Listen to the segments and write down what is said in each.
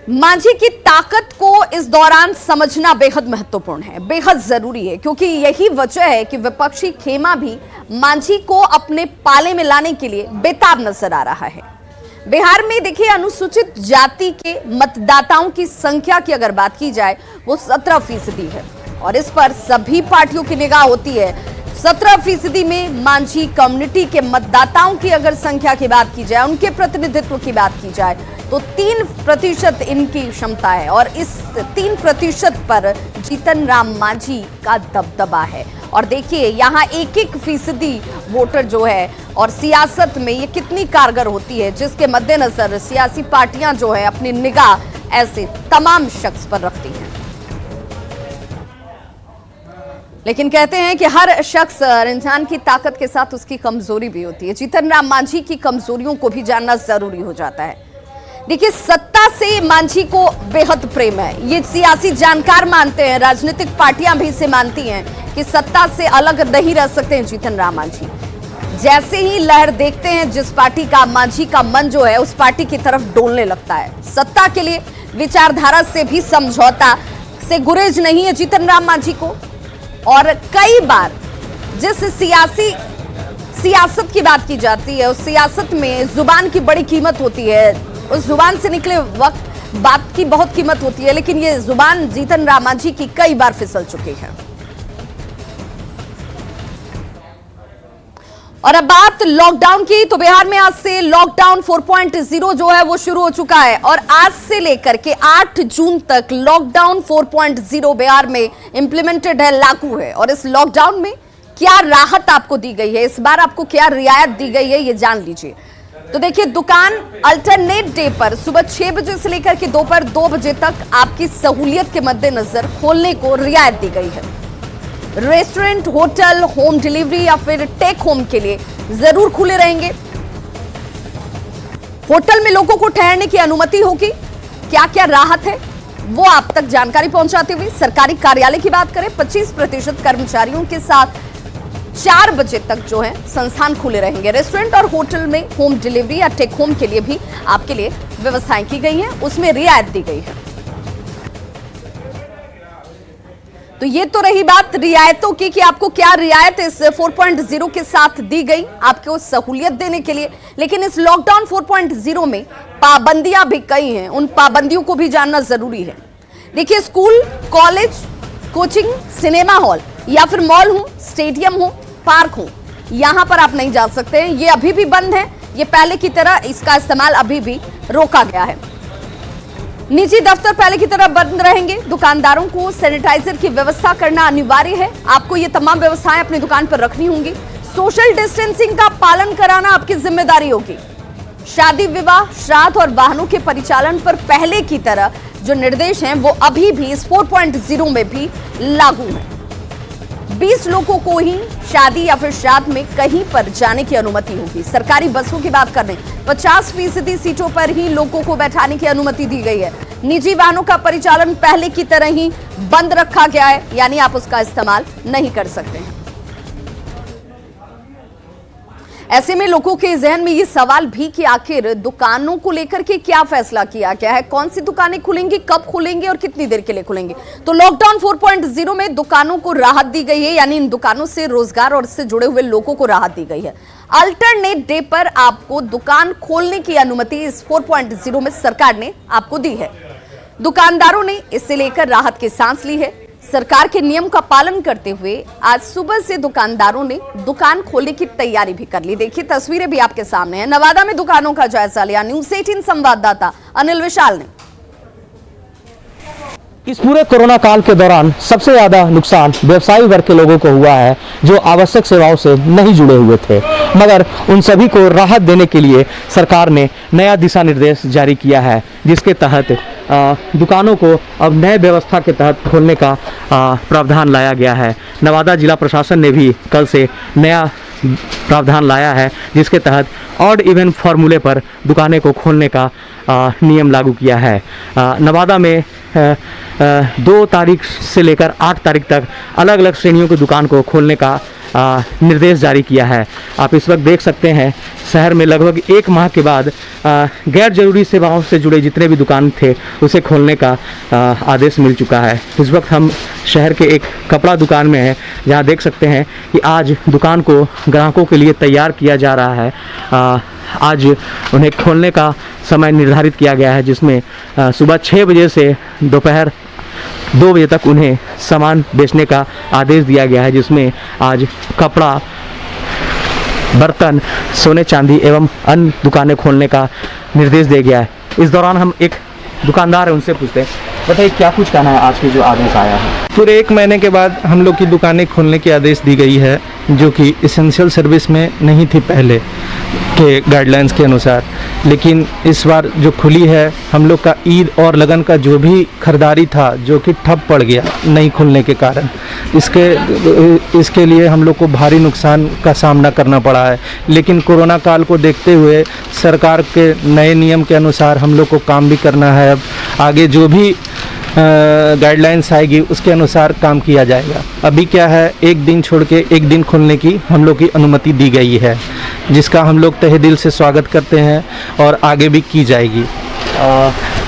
मांझी की ताकत को इस दौरान समझना बेहद महत्वपूर्ण है, बेहद जरूरी है, क्योंकि यही वजह है कि विपक्षी खेमा भी मांझी को अपने पाले में लाने के लिए बेताब नजर आ रहा है। बिहार में देखिए, अनुसूचित जाति के मतदाताओं की संख्या की अगर बात की जाए वो 17% है और इस पर सभी पार्टियों की निगाह होती है। 17% में मांझी कम्युनिटी के मतदाताओं की अगर संख्या की बात की जाए, उनके प्रतिनिधित्व की बात की जाए तो 3% इनकी क्षमता है और इस 3% पर जीतन राम मांझी का दबदबा है। और देखिए यहाँ 1% वोटर जो है और सियासत में ये कितनी कारगर होती है, जिसके मद्देनजर सियासी पार्टियां जो है अपनी निगाह ऐसे तमाम शख्स पर रखती हैं। लेकिन कहते हैं कि हर शख्स इंसान की ताकत के साथ उसकी कमजोरी भी होती है। जीतन राम मांझी की कमजोरियों को भी जानना जरूरी हो जाता है। देखिए, सत्ता से मांझी को बेहद प्रेम है, ये सियासी जानकार मानते हैं, राजनीतिक पार्टियां भी इसे मानती हैं कि सत्ता से अलग नहीं रह सकते हैं जीतन राम मांझी। जैसे ही लहर देखते हैं जिस पार्टी का, मांझी का मन जो है उस पार्टी की तरफ डोलने लगता है। सत्ता के लिए विचारधारा से भी समझौता से गुरेज नहीं है जीतन राम मांझी को। और कई बार जिस सियासत की बात की जाती है, उस सियासत में जुबान की बड़ी कीमत होती है, उस जुबान से निकले वक्त बात की बहुत कीमत होती है, लेकिन ये जुबान जीतन राम मांझी की कई बार फिसल चुकी है। और अब बात लॉकडाउन की, तो बिहार में आज से लॉकडाउन 4.0 जो है वो शुरू हो चुका है और आज से लेकर के 8 जून तक लॉकडाउन 4.0 बिहार में इंप्लीमेंटेड है, लागू है। और इस लॉकडाउन में क्या राहत आपको दी गई है, इस बार आपको क्या रियायत दी गई है, ये जान लीजिए। तो देखिए, दुकान अल्टरनेट डे पर सुबह 6 बजे से लेकर के दोपहर 2 बजे तक आपकी सहूलियत के मद्देनजर खोलने को रियायत दी गई है। रेस्टोरेंट, होटल, होम डिलीवरी या फिर टेक होम के लिए जरूर खुले रहेंगे। होटल में लोगों को ठहरने की अनुमति होगी। क्या क्या राहत है वो आप तक जानकारी पहुंचाते हुए सरकारी कार्यालय की बात करें, 25% कर्मचारियों के साथ 4 बजे तक जो है संस्थान खुले रहेंगे। रेस्टोरेंट और होटल में होम डिलीवरी या टेक होम के लिए भी आपके लिए व्यवस्थाएं की गई हैं, उसमें रियायत दी गई है। तो ये तो रही बात रियायतों की कि आपको क्या रियायत इस 4.0 के साथ दी गई आपको सहूलियत देने के लिए। लेकिन इस लॉकडाउन 4.0 में पाबंदियां भी कई हैं, उन पाबंदियों को भी जानना जरूरी है। देखिए, school, college, coaching, cinema hall या फिर मॉल हो, स्टेडियम हो, पार्क हो, यहां पर आप नहीं जा सकते हैं, ये अभी भी बंद है। ये पहले की तरह इसका इस्तेमाल अभी भी रोका गया है। निजी दफ्तर पहले की तरह बंद रहेंगे। दुकानदारों को सैनिटाइजर की व्यवस्था करना अनिवार्य है, आपको ये तमाम व्यवस्थाएं अपनी दुकान पर रखनी होंगी। सोशल डिस्टेंसिंग का पालन कराना आपकी जिम्मेदारी होगी। शादी, विवाह, श्राद्ध और वाहनों के परिचालन पर पहले की तरह जो निर्देश हैं वो अभी भी इस 4.0 में भी लागू है। 20 लोगों को ही शादी या फिर श्राद्ध में कहीं पर जाने की अनुमति होगी। सरकारी बसों की बात करें, 50% सीटों पर ही लोगों को बैठाने की अनुमति दी गई है। निजी वाहनों का परिचालन पहले की तरह ही बंद रखा गया है, यानी आप उसका इस्तेमाल नहीं कर सकते हैं। ऐसे में लोगों के जहन में ये सवाल भी कि आखिर दुकानों को लेकर के क्या फैसला किया गया है, कौन सी दुकानें खुलेंगी, कब खुलेंगी और कितनी देर के लिए खुलेंगी। तो लॉकडाउन 4.0 में दुकानों को राहत दी गई है, यानी इन दुकानों से रोजगार और इससे जुड़े हुए लोगों को राहत दी गई है। अल्टरनेट डे पर आपको दुकान खोलने की अनुमति इस 4.0 में सरकार ने आपको दी है। दुकानदारों ने इससे लेकर राहत की सांस ली है। सरकार के नियम का पालन करते हुए आज सुबह से दुकानदारों ने दुकान खोलने की तैयारी भी कर ली। देखिए, तस्वीरें भी आपके सामने हैं। नवादा में दुकानों का जायजा लिया न्यूज़ 18 संवाददाता अनिल विशाल ने। इस पूरे कोरोना काल के दौरान सबसे ज्यादा नुकसान व्यवसायी वर्ग के लोगों को हुआ है, जो आवश्यक सेवाओं से नहीं जुड़े हुए थे। मगर उन सभी को राहत देने के लिए सरकार ने नया दिशा निर्देश जारी किया है, जिसके तहत दुकानों को अब नए व्यवस्था के तहत खोलने का प्रावधान लाया गया है। नवादा जिला प्रशासन ने भी कल से नया प्रावधान लाया है, जिसके तहत ऑड इवन फॉर्मूले पर दुकानें को खोलने का नियम लागू किया है। नवादा में 2 तारीख से लेकर 8 तारीख तक अलग अलग श्रेणियों की दुकान को खोलने का निर्देश जारी किया है। आप इस वक्त देख सकते हैं शहर में लगभग 1 माह के बाद गैर जरूरी सेवाओं से जुड़े जितने भी दुकान थे उसे खोलने का आदेश मिल चुका है। इस वक्त हम शहर के एक कपड़ा दुकान में हैं, जहां देख सकते हैं कि आज दुकान को ग्राहकों के लिए तैयार किया जा रहा है। आज उन्हें खोलने का समय निर्धारित किया गया है, जिसमें सुबह 6 बजे से दोपहर 2 बजे तक उन्हें सामान बेचने का आदेश दिया गया है, जिसमें आज कपड़ा, बर्तन, सोने चांदी एवं अन्य दुकानें खोलने का निर्देश दिया गया है। इस दौरान हम एक दुकानदार है, उनसे पूछते हैं, बताइए क्या कुछ कहना है आज के जो आदेश आया है। पूरे 1 महीने के बाद हम लोग की दुकानें खोलने के आदेश दी गई है, जो कि एसेंशियल सर्विस में नहीं थी पहले के गाइडलाइंस के अनुसार, लेकिन इस बार जो खुली है हम लोग का ईद और लगन का जो भी खरीदारी था जो कि ठप पड़ गया नहीं खुलने के कारण, इसके लिए हम लोग को भारी नुकसान का सामना करना पड़ा है। लेकिन कोरोना काल को देखते हुए सरकार के नए नियम के अनुसार हम लोग को काम भी करना है। अब आगे जो भी गाइडलाइंस आएगी उसके अनुसार काम किया जाएगा। अभी क्या है, 1 दिन छोड़ के 1 दिन खोलने की हम लोग की अनुमति दी गई है, जिसका हम लोग तहे दिल से स्वागत करते हैं और आगे भी की जाएगी।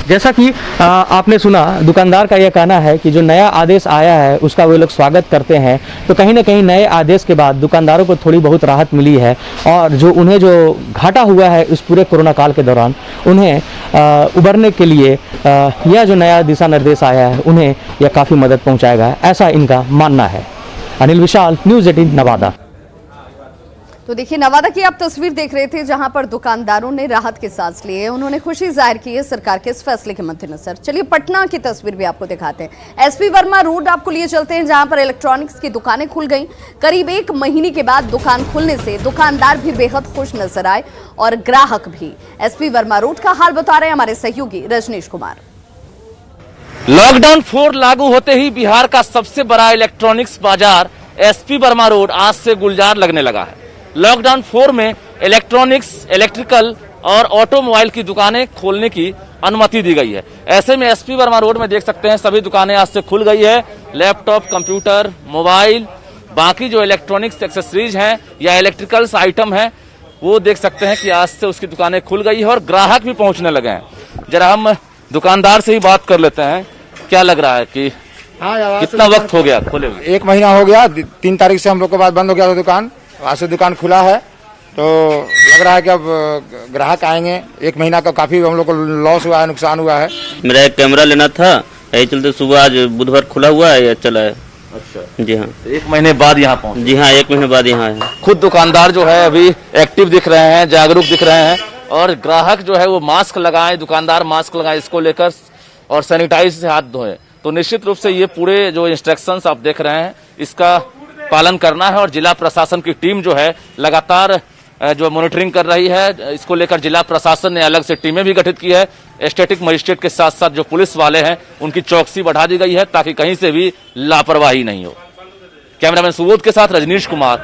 जैसा कि आपने सुना, दुकानदार का यह कहना है कि जो नया आदेश आया है उसका वे लोग स्वागत करते हैं। तो कहीं ना कहीं नए आदेश के बाद दुकानदारों को थोड़ी बहुत राहत मिली है, और जो उन्हें जो घाटा हुआ है इस पूरे कोरोना काल के दौरान, उन्हें उबरने के लिए यह जो नया दिशा निर्देश आया है उन्हें यह काफ़ी मदद पहुँचाएगा, ऐसा इनका मानना है। अनिल विशाल, न्यूज़ 18 नवादा। तो देखिए, नवादा की आप तस्वीर देख रहे थे, जहां पर दुकानदारों ने राहत की सांस ली है। उन्होंने खुशी जाहिर की है सरकार के इस फैसले के मद्देनजर। चलिए पटना की तस्वीर भी आपको दिखाते हैं। एसपी वर्मा रोड आपको लिए चलते हैं, जहां पर इलेक्ट्रॉनिक्स की दुकानें खुल गई। करीब 1 महीने के बाद दुकान खुलने से दुकानदार भी बेहद खुश नजर आए और ग्राहक भी। एसपी वर्मा रोड का हाल बता रहे हैं हमारे सहयोगी रजनीश कुमार। लॉकडाउन 4 लागू होते ही बिहार का सबसे बड़ा इलेक्ट्रॉनिक्स बाजार एसपी वर्मा रोड आज से गुलजार लगने लगा है। लॉकडाउन 4 में इलेक्ट्रॉनिक्स, इलेक्ट्रिकल और ऑटोमोबाइल की दुकानें खोलने की अनुमति दी गई है। ऐसे में एसपी वर्मा रोड में देख सकते हैं सभी दुकानें आज से खुल गई है। लैपटॉप, कंप्यूटर, मोबाइल, बाकी जो इलेक्ट्रॉनिक्स एक्सेसरीज हैं या इलेक्ट्रिकल्स आइटम हैं, वो देख सकते हैं कि आज से उसकी दुकानें खुल गई है और ग्राहक भी पहुंचने लगे हैं। जरा हम दुकानदार से ही बात कर लेते हैं, क्या लग रहा है कि कितना वक्त हो गया खोले हुए? 1 महीना हो गया। 3 तारीख से हम लोग के बाद बंद हो गया था दुकान, आज से दुकान खुला है। तो लग रहा है कि अब ग्राहक आएंगे। 1 महीना का काफी हम लोग को लॉस हुआ है, नुकसान हुआ है। मेरा एक कैमरा लेना था, यही चलते सुबह आज बुधवार खुला हुआ है या चला है। अच्छा जी हाँ, 1 महीने बाद यहाँ पहुँचे? जी हाँ, 1 महीने बाद यहाँ है। खुद दुकानदार जो है अभी एक्टिव दिख रहे हैं, जागरूक दिख रहे हैं, और ग्राहक जो है वो मास्क लगाए, दुकानदार मास्क लगाए इसको लेकर, और सैनिटाइज से हाथ धोए। तो निश्चित रूप से ये पूरे जो इंस्ट्रक्शंस आप देख रहे हैं इसका पालन करना है। और जिला प्रशासन की टीम जो है लगातार जो मॉनिटरिंग कर रही है, इसको लेकर जिला प्रशासन ने अलग से टीमें भी गठित की है। स्टैटिक मजिस्ट्रेट के साथ साथ जो पुलिस वाले हैं उनकी चौकसी बढ़ा दी गई है, ताकि कहीं से भी लापरवाही नहीं हो। कैमरामैन सुबोध के साथ रजनीश कुमार,